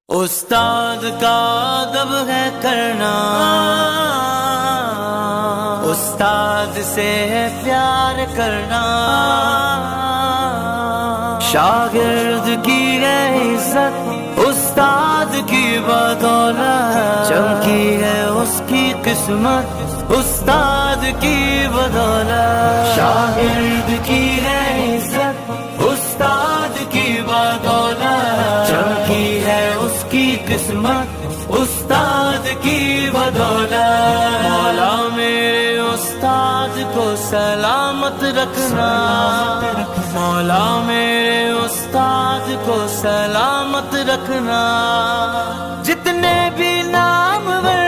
استاد کا ادب ہے کرنا، استاد سے ہے پیار کرنا، شاگرد کی ہے عزت استاد کی بدولت، چمکی ہے اس کی قسمت استاد کی بدولت، شاگرد کی ہے عزت استاد کی بدولت، چمکی ہے اس کی قسمت استاد کی بدولت۔ مولا میرے استاد کو سلامت رکھنا، مولا میرے استاد کو سلامت رکھنا، جتنے بھی نامور